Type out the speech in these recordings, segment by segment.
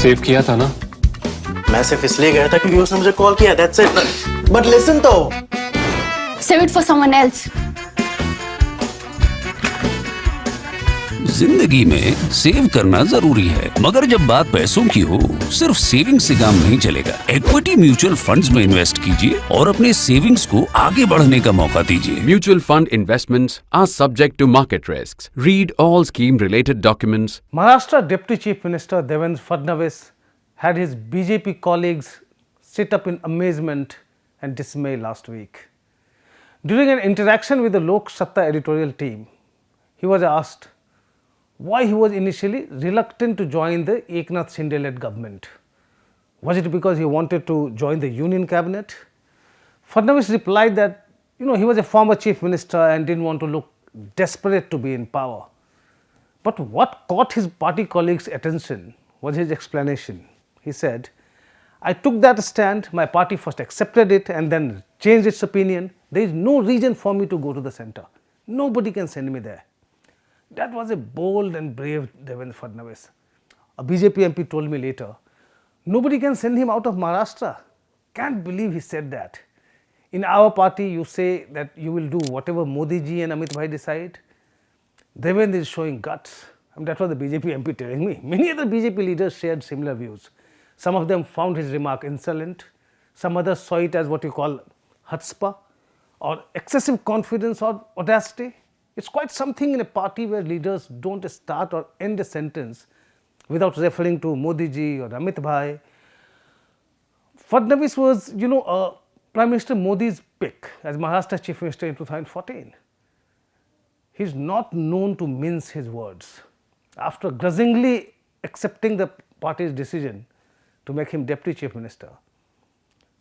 Save किया था ना? मैं सिर्फ इसलिए गया था क्योंकि उसने मुझे कॉल किया, that's it. But listen तो. Save it for someone else. जिंदगी में सेव करना जरूरी है, मगर जब बात पैसों की हो सिर्फ सेविंग से काम नहीं चलेगा। इक्विटी म्यूचुअल फंड्स में इन्वेस्ट कीजिए और अपने सेविंग्स को आगे बढ़ने का मौका दीजिए। Mutual fund investments are subject to market risks. Read all scheme related documents. Maharashtra Deputy Chief Minister Devendra Fadnavis had his BJP colleagues sit up in amazement and dismay last week. During an interaction with the Lok Satta editorial team, he was asked why he was initially reluctant to join the Eknath Shinde-led government. Was it because he wanted to join the union cabinet? Fadnavis replied that he was a former chief minister and didn't want to look desperate to be in power. But what caught his party colleagues' attention was his explanation. He said, I took that stand, my party first accepted it and then changed its opinion. There is no reason for me to go to the centre. Nobody can send me there. That was a bold and brave Devendra Fadnavis. A BJP MP told me later, nobody can send him out of Maharashtra. Can't believe he said that. In our party, you say that you will do whatever Modi ji and Amit bhai decide. Devendra is showing guts. That was the BJP MP telling me. Many other BJP leaders shared similar views. Some of them found his remark insolent. Some others saw it as what you call chutzpah or excessive confidence or audacity. It's quite something in a party where leaders don't start or end a sentence without referring to Modi ji or Amit bhai. Fadnavis was, Prime Minister Modi's pick as Maharashtra Chief Minister in 2014. He's not known to mince his words. After grudgingly accepting the party's decision to make him Deputy Chief Minister,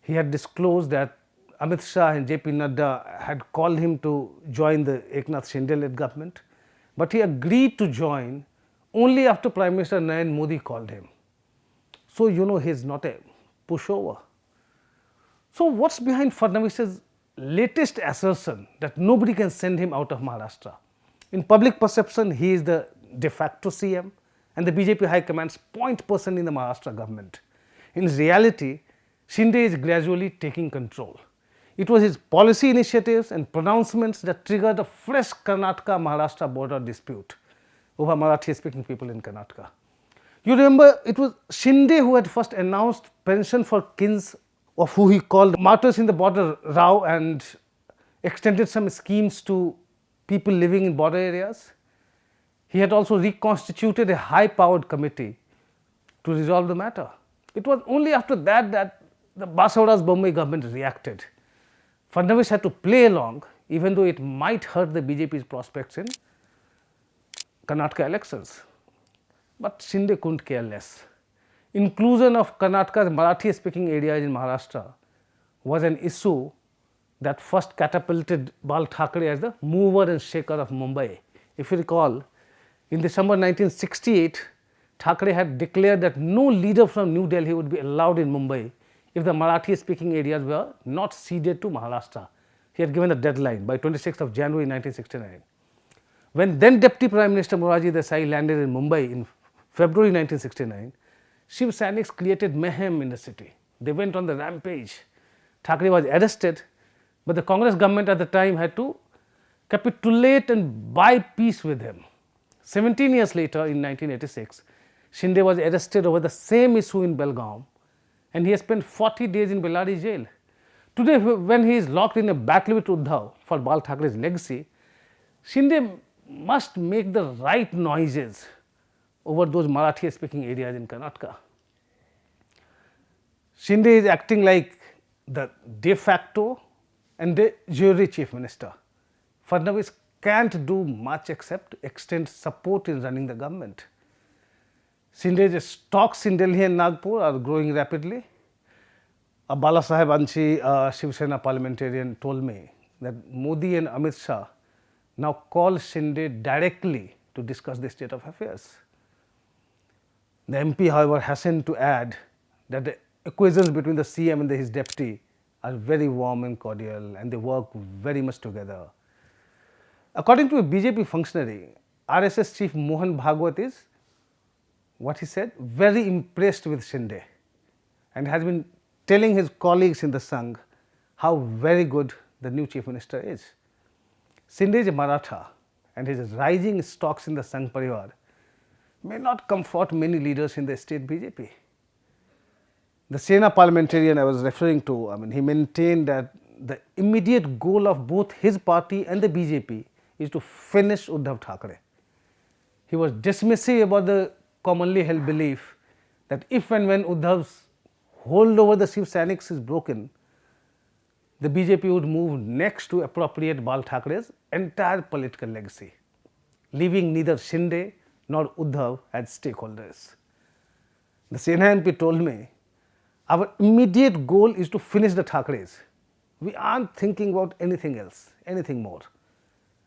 he had disclosed that Amit Shah and JP Nadda had called him to join the Eknath Shinde-led government, but he agreed to join only after Prime Minister Narendra Modi called him. So, he's not a pushover. So, what's behind Fadnavis's latest assertion that nobody can send him out of Maharashtra? In public perception, he is the de facto CM and the BJP High Command's point person in the Maharashtra government. In reality, Shinde is gradually taking control. It was his policy initiatives and pronouncements that triggered a fresh Karnataka-Maharashtra border dispute over Marathi-speaking people in Karnataka. You remember, it was Shinde who had first announced pension for kins of who he called martyrs in the border Rao and extended some schemes to people living in border areas. He had also reconstituted a high-powered committee to resolve the matter. It was only after that that the Basavaraj Bombay government reacted. Fadnavis had to play along, even though it might hurt the BJP's prospects in Karnataka elections. But Shinde couldn't care less. Inclusion of Karnataka's Marathi-speaking areas in Maharashtra was an issue that first catapulted Bal Thackeray as the mover and shaker of Mumbai. If you recall, in December 1968, Thackeray had declared that no leader from New Delhi would be allowed in Mumbai if the Marathi-speaking areas were not ceded to Maharashtra. He had given a deadline by 26th of January 1969. When then Deputy Prime Minister Morarji Desai landed in Mumbai in February 1969, Shiv Sainiks created mayhem in the city. They went on the rampage. Thackeray was arrested, but the Congress government at the time had to capitulate and buy peace with him. 17 years later, in 1986, Shinde was arrested over the same issue in Belgaum, and he has spent 40 days in Bellary jail. Today, when he is locked in a battle with Uddhav for Bal Thackeray's legacy, Shinde must make the right noises over those Marathi-speaking areas in Karnataka. Shinde is acting like the de facto and de jure chief minister. Fadnavis can't do much except extend support in running the government. Shinde's stocks in Delhi and Nagpur are growing rapidly. Bala Saheb Anshi, a Shiv Sena parliamentarian, told me that Modi and Amit Shah now call Shinde directly to discuss the state of affairs. The MP, however, hastened to add that the equations between the CM and his deputy are very warm and cordial and they work very much together. According to a BJP functionary, RSS chief Mohan Bhagwat is what he said, very impressed with Shinde, and has been telling his colleagues in the Sangh how very good the new Chief Minister is. Shinde is a Maratha, and his rising stocks in the Sangh Parivar may not comfort many leaders in the state BJP. The Sena parliamentarian I was referring to, he maintained that the immediate goal of both his party and the BJP is to finish Uddhav Thackeray. He was dismissive about the commonly held belief that if and when Uddhav's hold over the Shiv Sainiks is broken, the BJP would move next to appropriate Bal Thackre's entire political legacy, leaving neither Shinde nor Uddhav as stakeholders. The Sena MP told me, our immediate goal is to finish the Thackre's. We aren't thinking about anything else, anything more.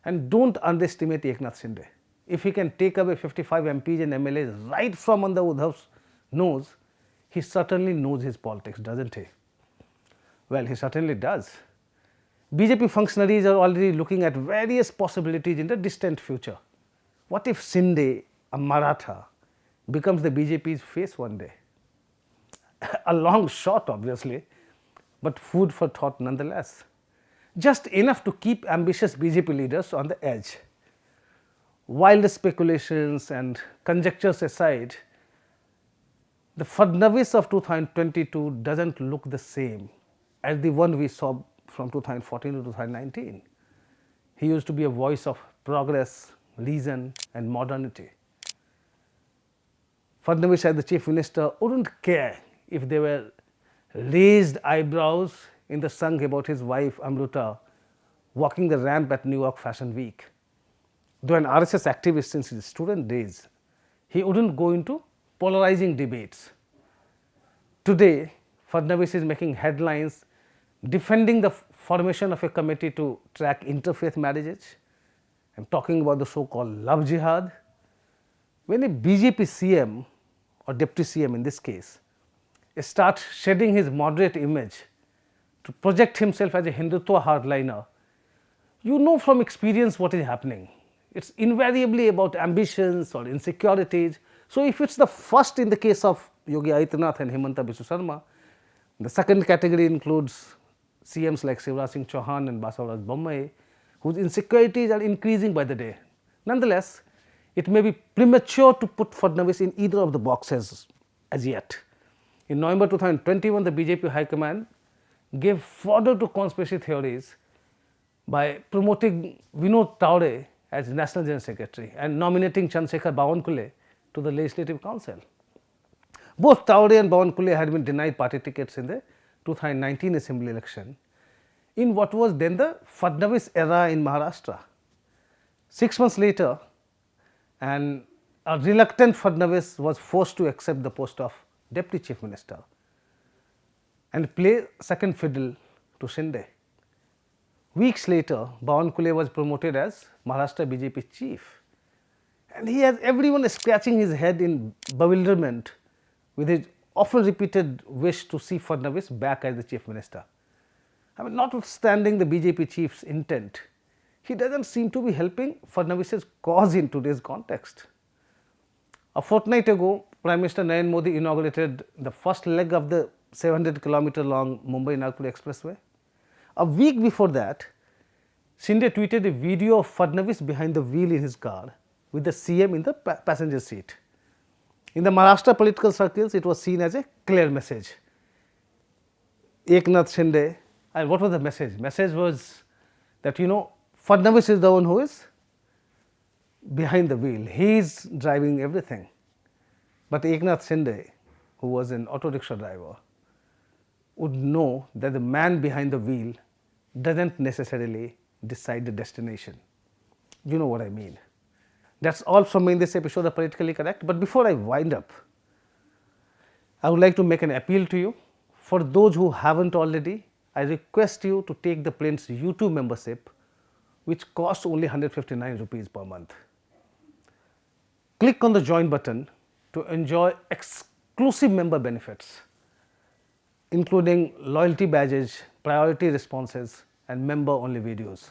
And don't underestimate Eknath Shinde. If he can take away 55 MPs and MLAs right from under Uddhav's nose, he certainly knows his politics, doesn't he? Well, he certainly does. BJP functionaries are already looking at various possibilities in the distant future. What if Shinde, a Maratha, becomes the BJP's face one day? A long shot, obviously, but food for thought nonetheless. Just enough to keep ambitious BJP leaders on the edge. Wild speculations and conjectures aside, the Fadnavis of 2022 doesn't look the same as the one we saw from 2014 to 2019. He used to be a voice of progress, reason and modernity. Fadnavis as the Chief Minister wouldn't care if there were raised eyebrows in the Sangh about his wife Amruta walking the ramp at New York Fashion Week. Though an RSS activist since his student days, he wouldn't go into polarizing debates. Today, Fadnavis is making headlines defending the formation of a committee to track interfaith marriages and talking about the so-called love jihad. When a BJP CM or deputy CM in this case starts shedding his moderate image to project himself as a Hindutva hardliner, you know from experience what is happening. It's invariably about ambitions or insecurities. So, if it's the first in the case of Yogi Adityanath and Himanta Biswa Sarma, the second category includes CMs like Shivraj Singh Chauhan and Basavaraj Bommai, whose insecurities are increasing by the day. Nonetheless, it may be premature to put Fadnavis in either of the boxes as yet. In November 2021, the BJP High Command gave fodder to conspiracy theories by promoting Vinod Taure as National General Secretary and nominating Chandrasekhar Bawankule to the Legislative Council. Both Taure and Bawankule had been denied party tickets in the 2019 Assembly election in what was then the Fadnavis era in Maharashtra. 6 months later, and a reluctant Fadnavis was forced to accept the post of Deputy Chief Minister and play second fiddle to Shinde. Weeks later, Bawankule was promoted as Maharashtra BJP chief, and he has everyone scratching his head in bewilderment with his often repeated wish to see Fadnavis back as the Chief Minister. Notwithstanding the BJP chief's intent, he doesn't seem to be helping Fadnavis's cause in today's context. A fortnight ago, Prime Minister Narendra Modi inaugurated the first leg of the 700-kilometer long Mumbai-Nagpur Expressway. A week before that, Shinde tweeted a video of Fadnavis behind the wheel in his car with the CM in the passenger seat. In the Maharashtra political circles, it was seen as a clear message. Eknath Shinde, and what was the message? Message was that, Fadnavis is the one who is behind the wheel. He is driving everything. But Eknath Shinde, who was an auto rickshaw driver, would know that the man behind the wheel doesn't necessarily decide the destination. You know what I mean. That's all from me in this episode of Politically Correct. But before I wind up, I would like to make an appeal to you. For those who haven't already, I request you to take the Print's YouTube membership, which costs only 159 rupees per month. Click on the join button to enjoy exclusive member benefits, including loyalty badges, priority responses and member-only videos.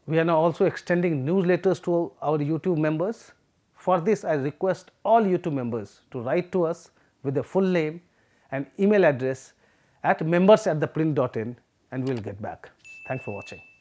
We are now also extending newsletters to our YouTube members For this, I request all YouTube members to write to us with their full name and email address at members@theprint.in, and we will get back. Thanks for watching.